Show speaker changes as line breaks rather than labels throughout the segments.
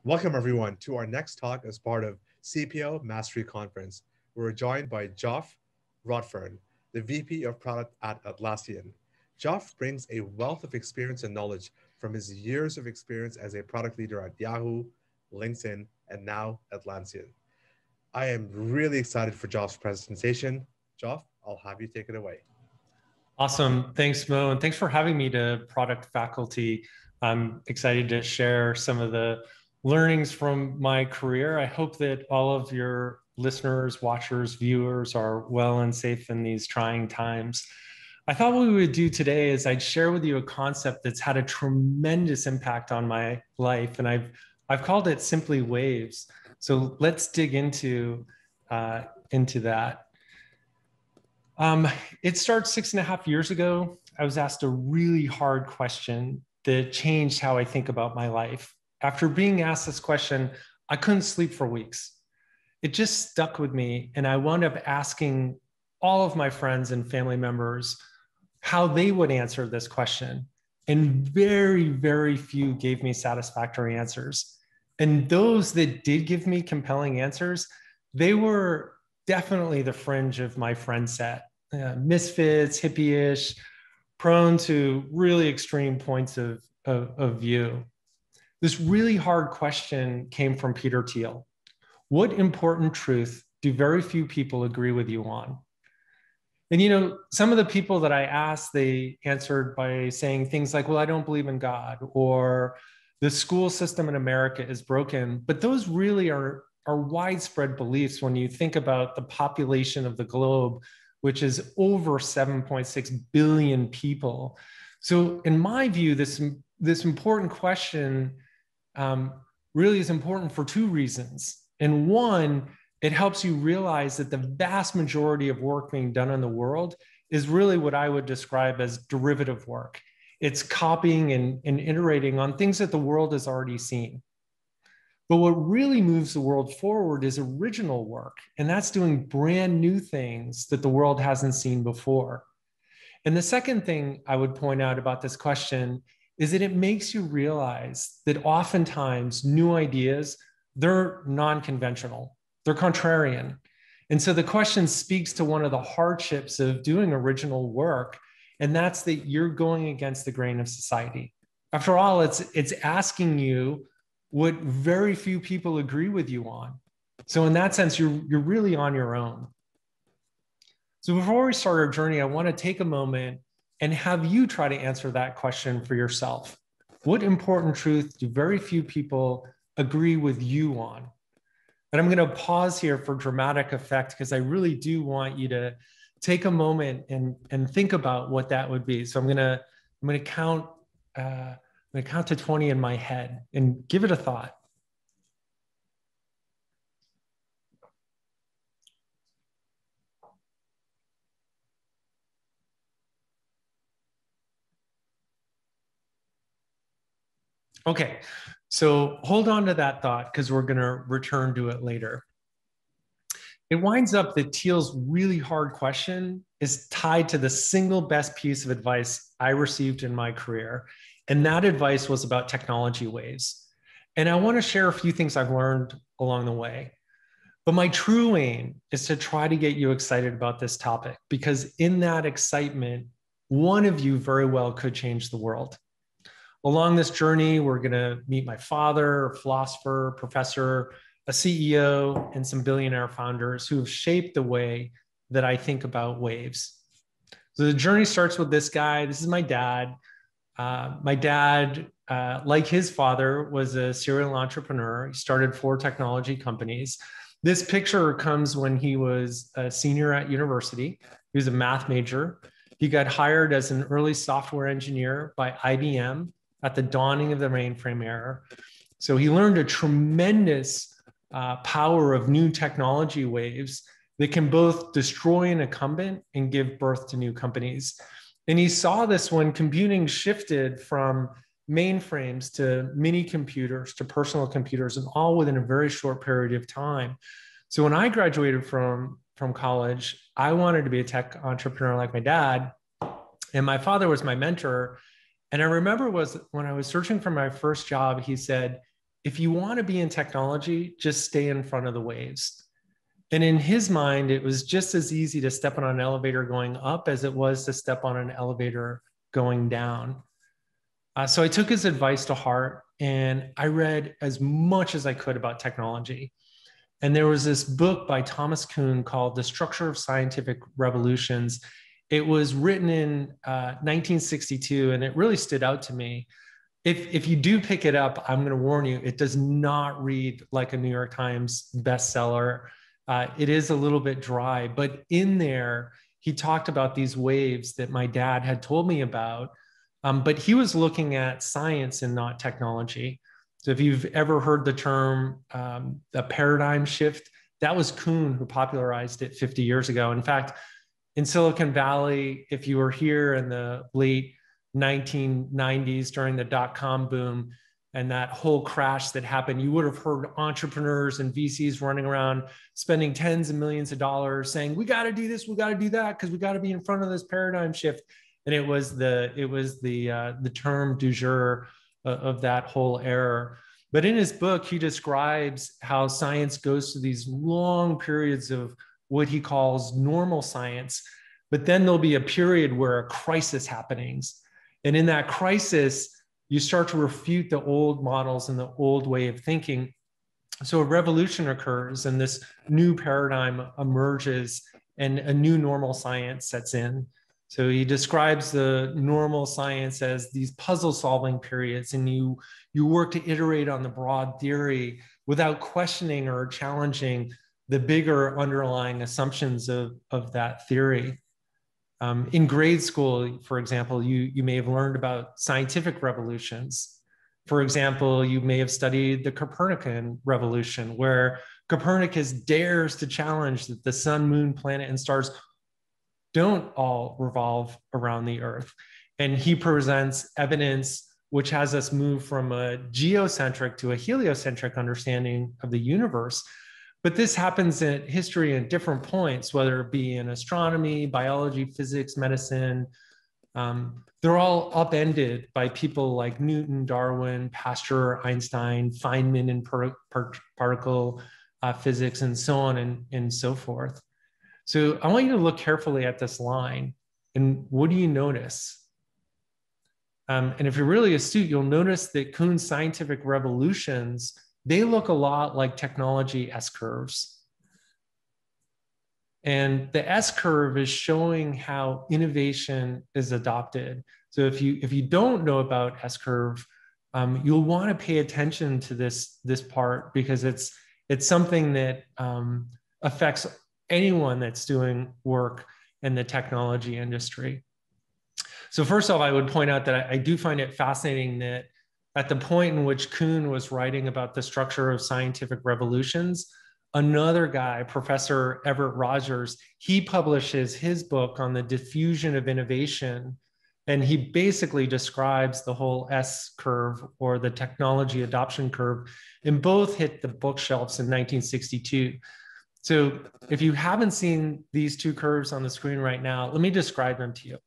Welcome everyone to our next talk as part of CPO Mastery Conference. We're joined by Joff Redfern, the VP of Product at Atlassian. Joff brings a wealth of experience and knowledge from his years of experience as a product leader at Yahoo, LinkedIn, and now Atlassian. I am really excited for Joff's presentation. Joff, I'll have you take it away.
Awesome. Thanks, Mo. And thanks for having me to product faculty. I'm excited to share some of the learnings from my career. I hope that all of your listeners, watchers, viewers are well and safe in these trying times. I thought what we would do today is I'd share with you a concept that's had a tremendous impact on my life. And I've called it simply waves. So let's dig into that. It starts 6.5 years ago. I was asked a really hard question that changed how I think about my life. After being asked this question, I couldn't sleep for weeks. It just stuck with me. And I wound up asking all of my friends and family members how they would answer this question. And very, very few gave me satisfactory answers. And those that did give me compelling answers, they were definitely the fringe of my friend set. Misfits, hippie-ish, prone to really extreme points of view. This really hard question came from Peter Thiel. What important truth do very few people agree with you on? And you know, some of the people that I asked, they answered by saying things like, well, I don't believe in God, or the school system in America is broken. But those really are widespread beliefs when you think about the population of the globe, which is over 7.6 billion people. So in my view, this important question really is important for two reasons. And one, it helps you realize that the vast majority of work being done in the world is really what I would describe as derivative work. It's copying and iterating on things that the world has already seen. But what really moves the world forward is original work, and that's doing brand new things that the world hasn't seen before. And the second thing I would point out about this question is that it makes you realize that oftentimes new ideas, they're non-conventional, they're contrarian. And so the question speaks to one of the hardships of doing original work, and that's that you're going against the grain of society. After all, it's asking you what very few people agree with you on. So in that sense, you're really on your own. So before we start our journey, I want to take a moment and have you try to answer that question for yourself. What important truth do very few people agree with you on? And I'm going to pause here for dramatic effect because I really do want you to take a moment and think about what that would be. So I'm going to count to 20 in my head and give it a thought. Okay, so hold on to that thought because we're going to return to it later. It winds up that Thiel's really hard question is tied to the single best piece of advice I received in my career. And that advice was about technology waves. And I want to share a few things I've learned along the way. But my true aim is to try to get you excited about this topic, because in that excitement, one of you very well could change the world. Along this journey, we're going to meet my father, a philosopher, professor, a CEO, and some billionaire founders who have shaped the way that I think about waves. So the journey starts with this guy. This is my dad. My dad, like his father, was a serial entrepreneur. He started 4 technology companies. This picture comes when he was a senior at university. He was a math major. He got hired as an early software engineer by IBM at the dawning of the mainframe era. So he learned a tremendous power of new technology waves that can both destroy an incumbent and give birth to new companies. And he saw this when computing shifted from mainframes to mini computers to personal computers, and all within a very short period of time. So when I graduated from college, I wanted to be a tech entrepreneur like my dad, and my father was my mentor. And I remember when I was searching for my first job, he said, if you want to be in technology, just stay in front of the waves. And in his mind, it was just as easy to step on an elevator going up as it was to step on an elevator going down. So I took his advice to heart, and I read as much as I could about technology. And there was this book by Thomas Kuhn called The Structure of Scientific Revolutions. It was written in 1962, and it really stood out to me. If you do pick it up, I'm going to warn you, it does not read like a New York Times bestseller. It is a little bit dry, but in there, he talked about these waves that my dad had told me about, but he was looking at science and not technology. So if you've ever heard the term a paradigm shift, that was Kuhn who popularized it 50 years ago. In fact, in Silicon Valley, if you were here in the late 1990s during the dot-com boom and that whole crash that happened, you would have heard entrepreneurs and VCs running around spending tens of millions of dollars saying, we got to do this, we got to do that, because we got to be in front of this paradigm shift. And it was the term du jour of that whole era. But in his book, he describes how science goes through these long periods of what he calls normal science, but then there'll be a period where a crisis happens. And in that crisis, you start to refute the old models and the old way of thinking. So a revolution occurs and this new paradigm emerges and a new normal science sets in. So he describes the normal science as these puzzle solving periods, and you work to iterate on the broad theory without questioning or challenging the bigger underlying assumptions of that theory. In grade school, for example, you may have learned about scientific revolutions. For example, you may have studied the Copernican revolution, where Copernicus dares to challenge that the sun, moon, planet, and stars don't all revolve around the Earth. And he presents evidence which has us move from a geocentric to a heliocentric understanding of the universe. But this happens in history at different points, whether it be in astronomy, biology, physics, medicine. They're all upended by people like Newton, Darwin, Pasteur, Einstein, Feynman in particle physics, and so on and so forth. So I want you to look carefully at this line. And what do you notice? And if you're really astute, you'll notice that Kuhn's scientific revolutions, they look a lot like technology S-curves. And the S-curve is showing how innovation is adopted. So if you don't know about S-curve, you'll want to pay attention to this part, because it's something that affects anyone that's doing work in the technology industry. So first off, I would point out that I do find it fascinating that at the point in which Kuhn was writing about the structure of scientific revolutions, another guy, Professor Everett Rogers, he publishes his book on the diffusion of innovation. And he basically describes the whole S curve, or the technology adoption curve, and both hit the bookshelves in 1962. So if you haven't seen these two curves on the screen right now, let me describe them to you.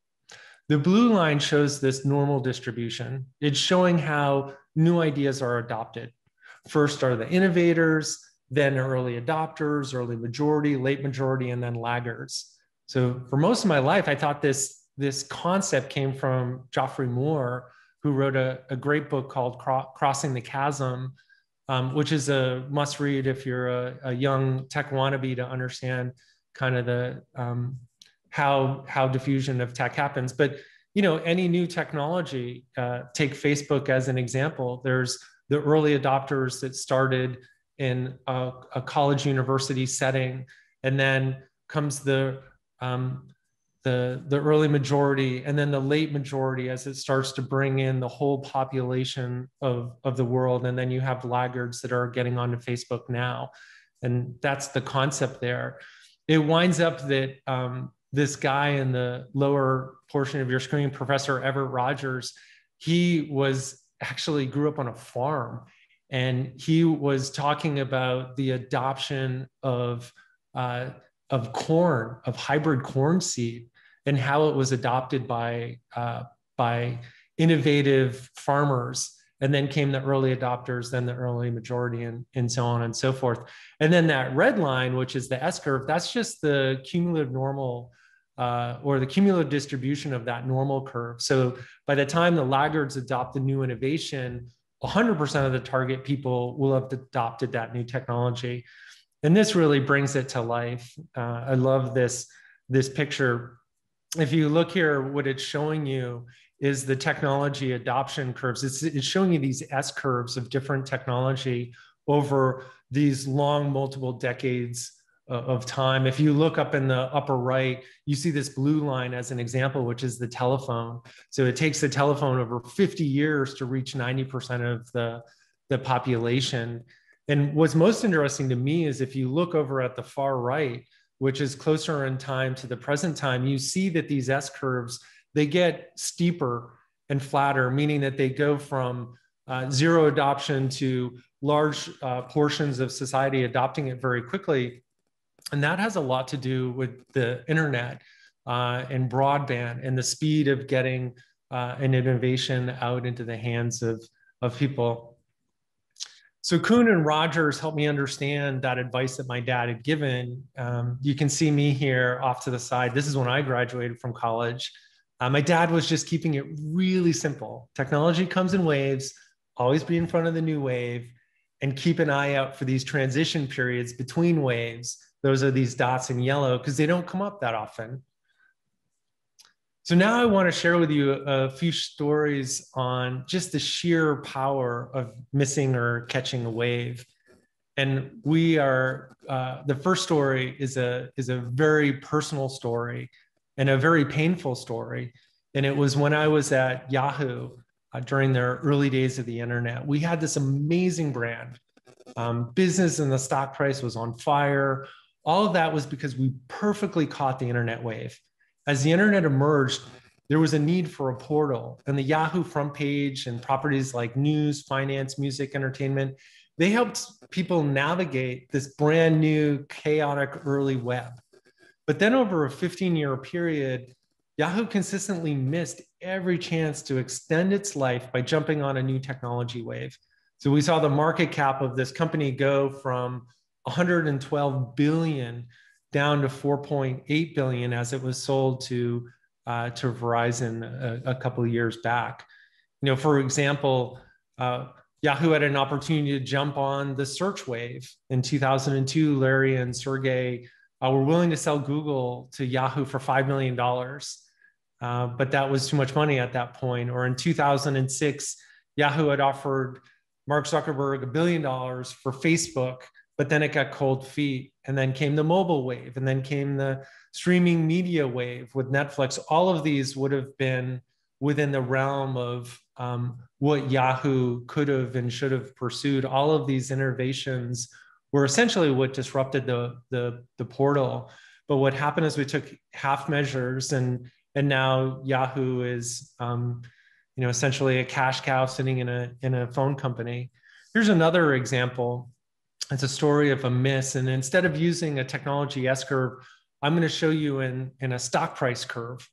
The blue line shows this normal distribution. It's showing how new ideas are adopted. First are the innovators, then early adopters, early majority, late majority, and then laggards. So for most of my life, I thought this concept came from Geoffrey Moore, who wrote a great book called Crossing the Chasm, which is a must read if you're a young tech wannabe to understand kind of the how diffusion of tech happens. But any new technology, take Facebook as an example. There's the early adopters that started in a college university setting, and then comes the early majority, and then the late majority as it starts to bring in the whole population of the world. And then you have laggards that are getting onto Facebook now. And that's the concept there. It winds up that this guy in the lower portion of your screen, Professor Everett Rogers, he actually grew up on a farm, and he was talking about the adoption of corn, of hybrid corn seed, and how it was adopted by innovative farmers. And then came the early adopters, then the early majority, and so on and so forth. And then that red line, which is the S curve, that's just the cumulative normal or the cumulative distribution of that normal curve. So by the time the laggards adopt the new innovation, 100% of the target people will have adopted that new technology. And this really brings it to life. I love this picture. If you look here, what it's showing you is the technology adoption curves. It's showing you these S curves of different technology over these long multiple decades of time. If you look up in the upper right, you see this blue line as an example, which is the telephone. So it takes the telephone over 50 years to reach 90% of the population. And what's most interesting to me is if you look over at the far right, which is closer in time to the present time, you see that these S curves, they get steeper and flatter, meaning that they go from zero adoption to large portions of society adopting it very quickly. And that has a lot to do with the internet and broadband and the speed of getting an innovation out into the hands of people. So Kuhn and Rogers helped me understand that advice that my dad had given. You can see me here off to the side. This is when I graduated from college. My dad was just keeping it really simple. Technology comes in waves, always be in front of the new wave, and keep an eye out for these transition periods between waves. Those are these dots in yellow because they don't come up that often. So now I want to share with you a few stories on just the sheer power of missing or catching a wave. And we are, the first story is a very personal story and a very painful story. And it was when I was at Yahoo during their early days of the internet. We had this amazing brand. Business and the stock price was on fire. All of that was because we perfectly caught the internet wave. As the internet emerged, there was a need for a portal, and the Yahoo front page and properties like news, finance, music, entertainment, they helped people navigate this brand new chaotic early web. But then over a 15-year period, Yahoo consistently missed every chance to extend its life by jumping on a new technology wave. So we saw the market cap of this company go from 112 billion down to 4.8 billion as it was sold to Verizon a couple of years back. You know, for example, Yahoo had an opportunity to jump on the search wave in 2002. Larry and Sergey were willing to sell Google to Yahoo for $5 million, but that was too much money at that point. Or in 2006, Yahoo had offered Mark Zuckerberg $1 billion for Facebook, but then it got cold feet. And then came the mobile wave, and then came the streaming media wave with Netflix. All of these would have been within the realm of what Yahoo could have and should have pursued. All of these innovations were essentially what disrupted the portal. But what happened is we took half measures, and now Yahoo is essentially a cash cow sitting in a phone company. Here's another example. It's a story of a miss. And instead of using a technology S curve, I'm going to show you in a stock price curve.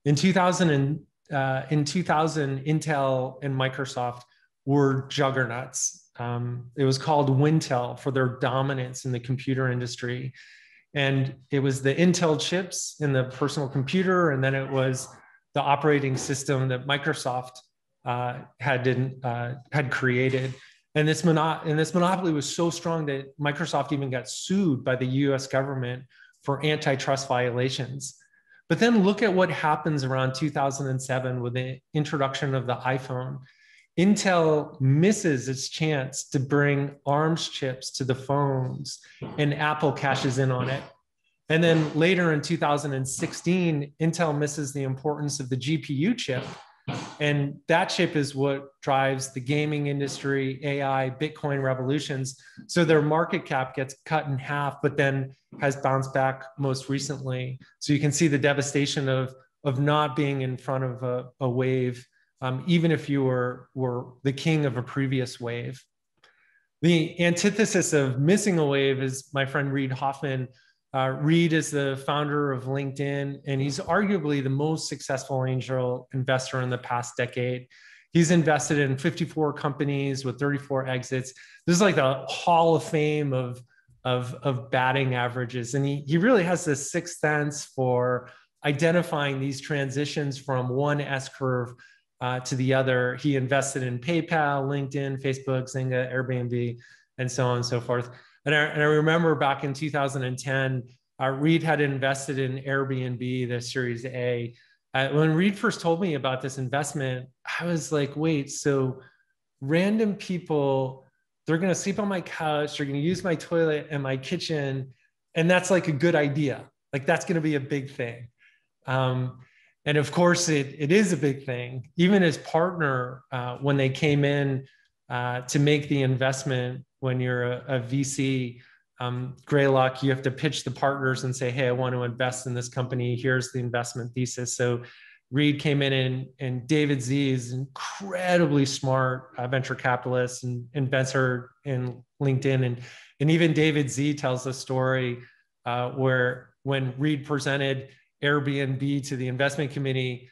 In 2000, Intel and Microsoft were juggernauts. It was called Wintel for their dominance in the computer industry. And it was the Intel chips in the personal computer, and then it was the operating system that Microsoft had created. And this monopoly was so strong that Microsoft even got sued by the US government for antitrust violations. But then look at what happens around 2007 with the introduction of the iPhone. Intel misses its chance to bring ARMS chips to the phones, and Apple cashes in on it. And then later in 2016, Intel misses the importance of the GPU chip. And that chip is what drives the gaming industry, AI, Bitcoin revolutions. So their market cap gets cut in half, but then has bounced back most recently. So you can see the devastation of not being in front of a wave, even if you were the king of a previous wave. The antithesis of missing a wave is my friend Reid Hoffman. Reid is the founder of LinkedIn, and he's arguably the most successful angel investor in the past decade. He's invested in 54 companies with 34 exits. This is like the Hall of Fame of batting averages. And he really has this sixth sense for identifying these transitions from one S curve to the other. He invested in PayPal, LinkedIn, Facebook, Zynga, Airbnb, and so on and so forth. And I remember back in 2010, Reed had invested in Airbnb, the Series A. When Reed first told me about this investment, I was like, wait, so random people, they're going to sleep on my couch, they're going to use my toilet and my kitchen, and that's like a good idea. Like that's going to be a big thing. And of course, it is a big thing. Even his partner, when they came in to make the investment, when you're a VC, Greylock, you have to pitch the partners and say, hey, I want to invest in this company. Here's the investment thesis. So Reed came in, and David Z is incredibly smart venture capitalist and investor in LinkedIn. And even David Z tells a story where when Reed presented Airbnb to the investment committee,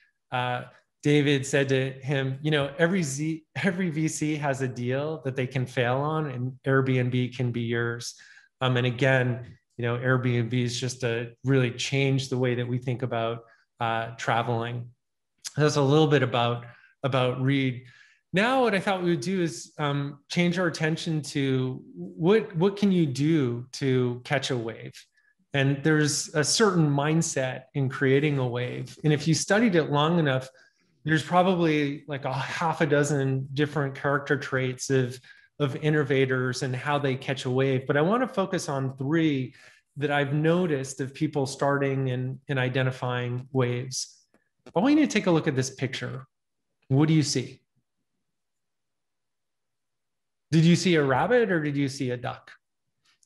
David said to him, you know, every VC has a deal that they can fail on, and Airbnb can be yours. And again, you know, Airbnb is just really changed the way that we think about traveling. That's a little bit about Reed. Now, what I thought we would do is change our attention to what can you do to catch a wave? And there's a certain mindset in creating a wave. And if you studied it long enough, there's probably like a half a dozen different character traits of innovators and how they catch a wave. But I want to focus on three that I've noticed of people starting and identifying waves. I want you to take a look at this picture. What do you see? Did you see a rabbit or did you see a duck?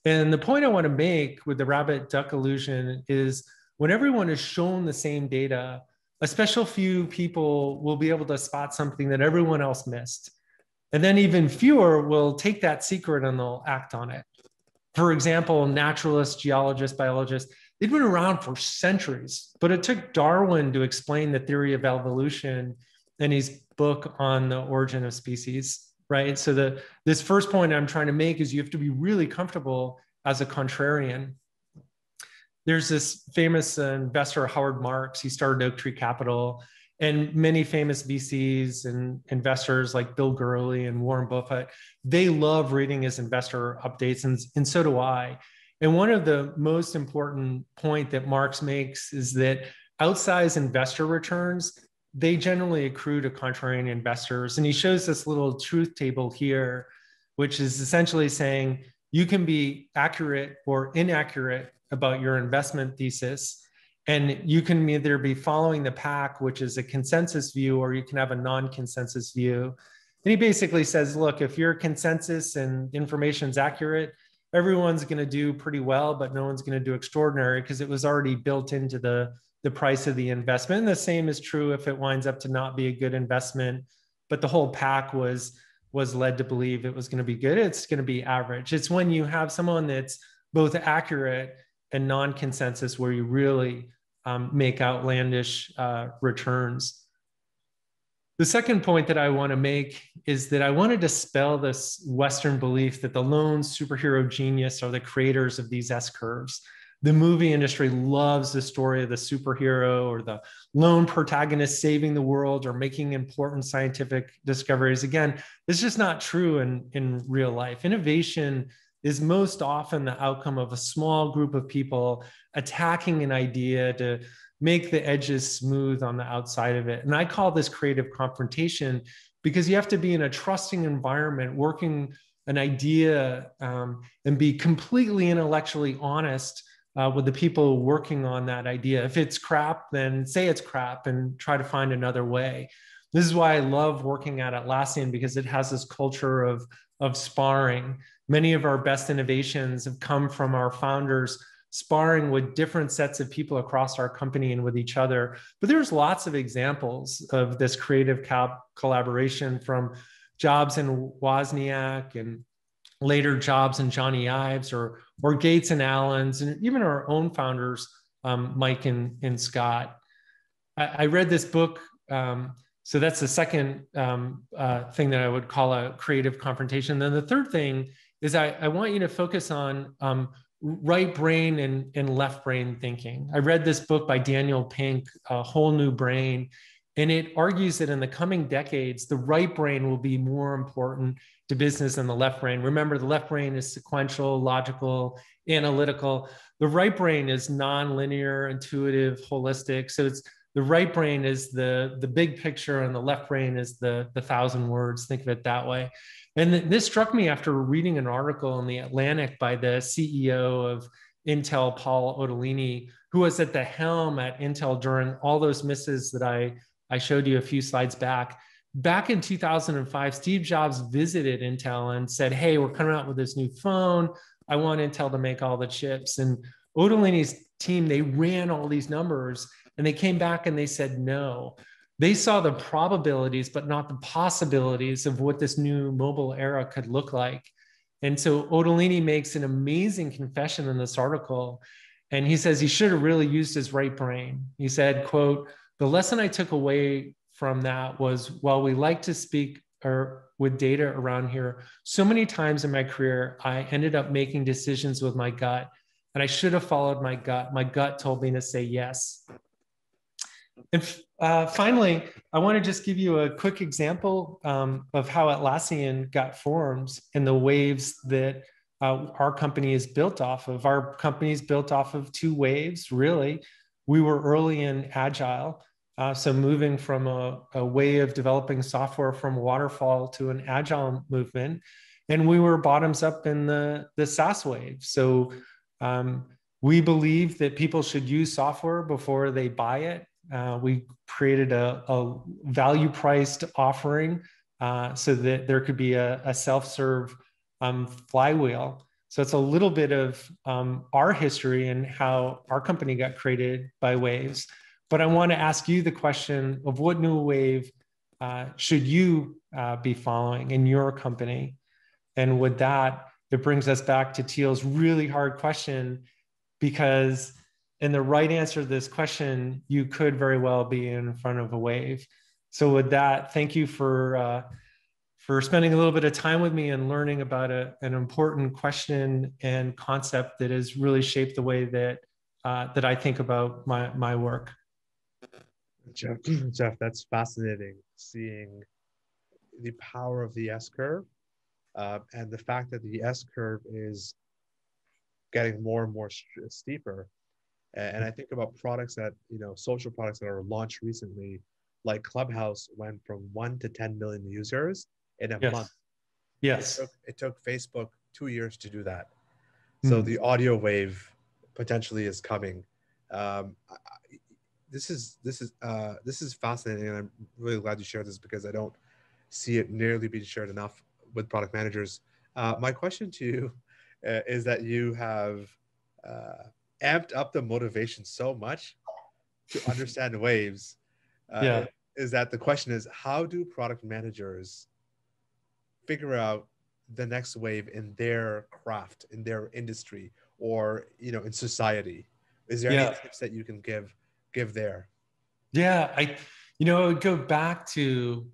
And the point I want to make with the rabbit duck illusion is when everyone is shown the same data, a special few people will be able to spot something that everyone else missed. And then even fewer will take that secret and they'll act on it. For example, naturalists, geologists, biologists, they've been around for centuries, but it took Darwin to explain the theory of evolution in his book on the origin of species, right? So this first point I'm trying to make is you have to be really comfortable as a contrarian. There's this famous investor, Howard Marks. He started Oak Tree Capital, and many famous VCs and investors like Bill Gurley and Warren Buffett, they love reading his investor updates, and so do I. And one of the most important point that Marks makes is that outsized investor returns, they generally accrue to contrarian investors. And he shows this little truth table here, which is essentially saying you can be accurate or inaccurate about your investment thesis. And you can either be following the pack, which is a consensus view, or you can have a non-consensus view. And he basically says, look, if your consensus and information is accurate, everyone's going to do pretty well, but no one's going to do extraordinary because it was already built into the price of the investment. And the same is true if it winds up to not be a good investment, but the whole pack was led to believe it was going to be good. It's going to be average. It's when you have someone that's both accurate and non-consensus where you really make outlandish returns. The second point that I want to make is that I want to dispel this Western belief that the lone superhero genius are the creators of these S-curves. The movie industry loves the story of the superhero or the lone protagonist saving the world or making important scientific discoveries. Again, it's just not true in real life. Innovation is most often the outcome of a small group of people attacking an idea to make the edges smooth on the outside of it. And I call this creative confrontation because you have to be in a trusting environment, working an idea and be completely intellectually honest with the people working on that idea. If it's crap, then say it's crap and try to find another way. This is why I love working at Atlassian, because it has this culture of sparring. Many of our best innovations have come from our founders sparring with different sets of people across our company and with each other. But there's lots of examples of this creative collaboration, from Jobs and Wozniak and later Jobs and Johnny Ives, or Gates and Allens, and even our own founders, Mike and Scott. I read this book So that's the second thing that I would call a creative confrontation. Then the third thing is I want you to focus on right brain and left brain thinking. I read this book by Daniel Pink, A Whole New Brain, and it argues that in the coming decades, the right brain will be more important to business than the left brain. Remember, the left brain is sequential, logical, analytical. The right brain is nonlinear, intuitive, holistic. So it's the right brain is the big picture, and the left brain is the thousand words. Think of it that way. And this struck me after reading an article in the Atlantic by the CEO of Intel, Paul Otellini, who was at the helm at Intel during all those misses that I showed you a few slides back. Back in 2005, Steve Jobs visited Intel and said, "Hey, we're coming out with this new phone. I want Intel to make all the chips." And Otellini's team, they ran all these numbers and they came back and they said no. They saw the probabilities, but not the possibilities of what this new mobile era could look like. And so Otellini makes an amazing confession in this article. And he says he should have really used his right brain. He said, quote, "The lesson I took away from that was, while we like to speak with data around here, so many times in my career, I ended up making decisions with my gut, and I should have followed my gut. My gut told me to say yes." And finally, I want to just give you a quick example of how Atlassian got formed and the waves that our company is built off of. Our company is built off of two waves, really. We were early in Agile. So moving from a way of developing software from waterfall to an Agile movement. And we were bottoms up in the SaaS wave. So we believe that people should use software before they buy it. We created a value-priced offering so that there could be a self-serve flywheel. So it's a little bit of our history and how our company got created by waves. But I want to ask you the question of what new wave should you be following in your company? And with that, it brings us back to Teal's really hard question, because in the right answer to this question, you could very well be in front of a wave. So with that, thank you for spending a little bit of time with me and learning about an important question and concept that has really shaped the way that I think about my work.
Jeff, that's fascinating, seeing the power of the S curve and the fact that the S curve is getting more and more steeper. And I think about products that, social products that are launched recently, like Clubhouse went from 1 to 10 million users in a month.
Yes.
It took Facebook 2 years to do that. So the audio wave potentially is coming. This is fascinating, and I'm really glad you shared this because I don't see it nearly being shared enough with product managers. My question to you is that you have amped up the motivation so much to understand waves. Is that the question is, how do product managers figure out the next wave in their craft, in their industry, or in society? Is there any tips that you can give there?
I would go back to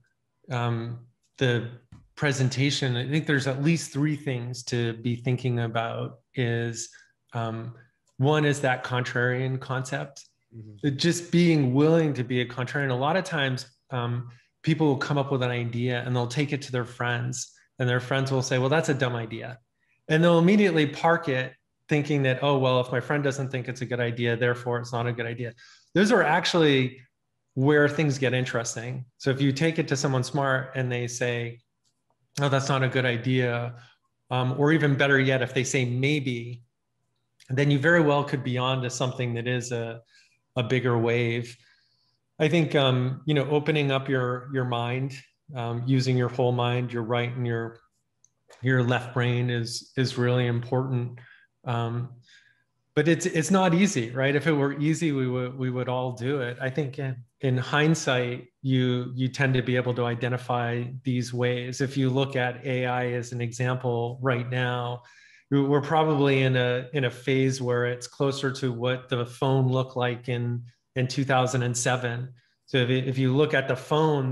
the presentation. I think there's at least three things to be thinking about. One is that contrarian concept. Just being willing to be a contrarian. A lot of times people will come up with an idea and they'll take it to their friends, and their friends will say, "Well, that's a dumb idea." And they'll immediately park it, thinking that, "Oh, well, if my friend doesn't think it's a good idea, therefore it's not a good idea." Those are actually where things get interesting. So if you take it to someone smart and they say, "Oh, that's not a good idea," or even better yet, if they say maybe, then you very well could be on to something that is a bigger wave. I think opening up your mind, using your whole mind, your right and your left brain is really important. But it's not easy, right? If it were easy, we would all do it. I think in hindsight, you tend to be able to identify these ways. If you look at AI as an example right now, we're probably in a phase where it's closer to what the phone looked like in 2007. So if you look at the phone,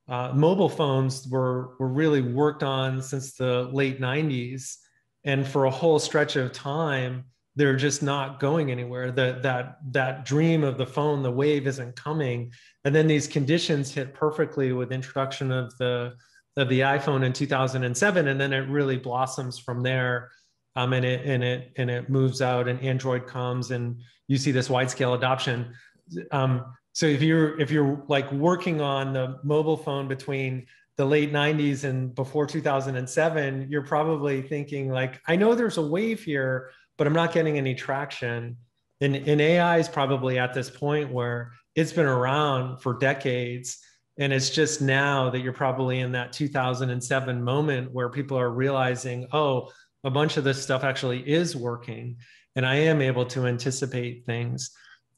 mobile phones were really worked on since the late 90s. And for a whole stretch of time, they're just not going anywhere. That dream of the phone, the wave isn't coming. And then these conditions hit perfectly with introduction of the iPhone in 2007. And then it really blossoms from there. And it moves out, and Android comes, and you see this wide scale adoption. So if you're like working on the mobile phone between the late 90s and before 2007, you're probably thinking like, I know there's a wave here, but I'm not getting any traction. And AI is probably at this point where it's been around for decades. And it's just now that you're probably in that 2007 moment where people are realizing, oh, a bunch of this stuff actually is working, and I am able to anticipate things.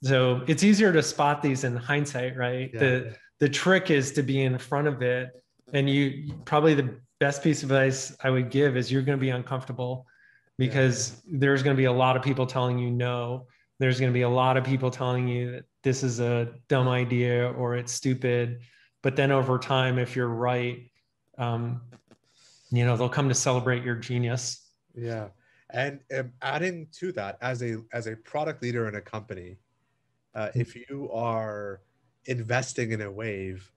So it's easier to spot these in hindsight, right?
Yeah.
The trick is to be in front of it. And you probably, the best piece of advice I would give is you're going to be uncomfortable, because there's going to be a lot of people telling you no. There's going to be a lot of people telling you that this is a dumb idea or it's stupid. But then over time, if you're right, they'll come to celebrate your genius.
Yeah. And adding to that, as a product leader in a company, if you are investing in a wave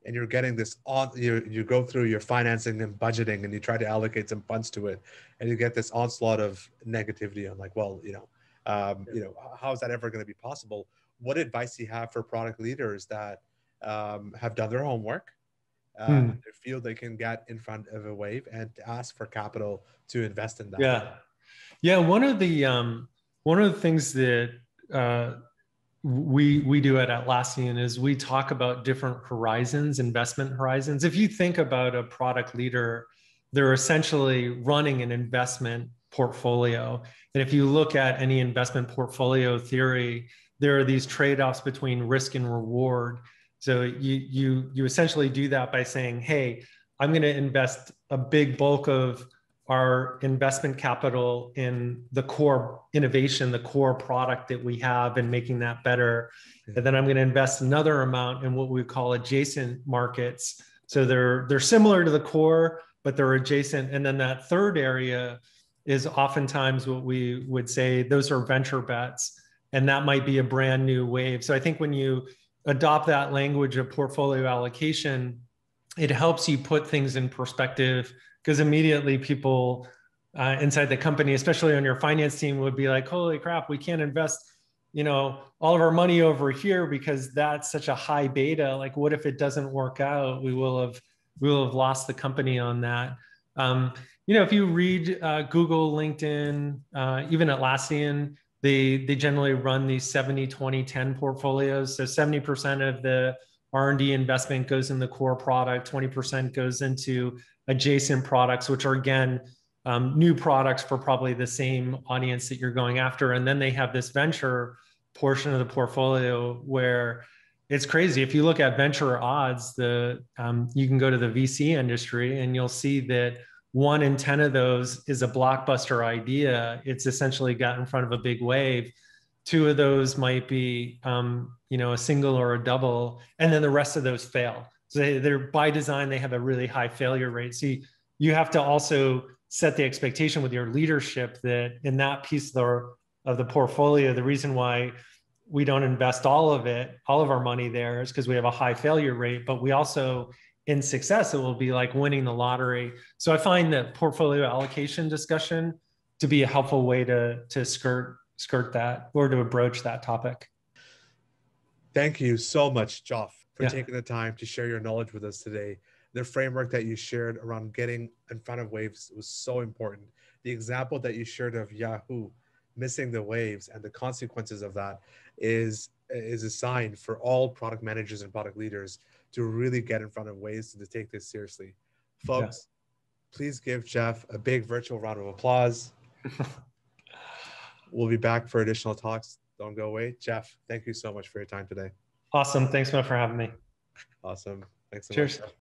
and you're getting this on, you go through your financing and budgeting and you try to allocate some funds to it, and you get this onslaught of negativity on like, well, how is that ever going to be possible? What advice do you have for product leaders that have done their homework, they feel they can get in front of a wave and ask for capital to invest in that?
Yeah. One of the things that we do at Atlassian is we talk about different horizons, investment horizons. If you think about a product leader, they're essentially running an investment portfolio. And if you look at any investment portfolio theory, there are these trade-offs between risk and reward. So you essentially do that by saying, hey, I'm going to invest a big bulk of our investment capital in the core innovation, the core product that we have, and making that better. And then I'm going to invest another amount in what we call adjacent markets. So they're similar to the core, but they're adjacent. And then that third area is oftentimes what we would say, those are venture bets. And that might be a brand new wave. So I think when you adopt that language of portfolio allocation, it helps you put things in perspective, because immediately people inside the company, especially on your finance team, would be like, holy crap, we can't invest, all of our money over here because that's such a high beta. Like, what if it doesn't work out? We will have lost the company on that. If you read Google, LinkedIn, even Atlassian, they generally run these 70-20-10 portfolios. So 70% of the R&D investment goes in the core product, 20% goes into adjacent products, which are, again, new products for probably the same audience that you're going after. And then they have this venture portion of the portfolio where it's crazy. If you look at venture odds, you can go to the VC industry and you'll see that 1 in 10 of those is a blockbuster idea. It's essentially got in front of a big wave. 2 of those might be, a single or a double, and then the rest of those fail. So they're by design, they have a really high failure rate. So you have to also set the expectation with your leadership that in that piece of the portfolio, the reason why we don't invest all of our money there is because we have a high failure rate, but we also, in success, it will be like winning the lottery. So I find that portfolio allocation discussion to be a helpful way to skirt that, or to broach that topic.
Thank you so much, Joff, for taking the time to share your knowledge with us today. The framework that you shared around getting in front of waves was so important. The example that you shared of Yahoo missing the waves and the consequences of that is a sign for all product managers and product leaders to really get in front of waves and to take this seriously. Folks, please give Jeff a big virtual round of applause. We'll be back for additional talks. Don't go away. Jeff, thank you so much for your time today.
Awesome. Thanks, Matt, for having me.
Awesome. Thanks so
Cheers.
much.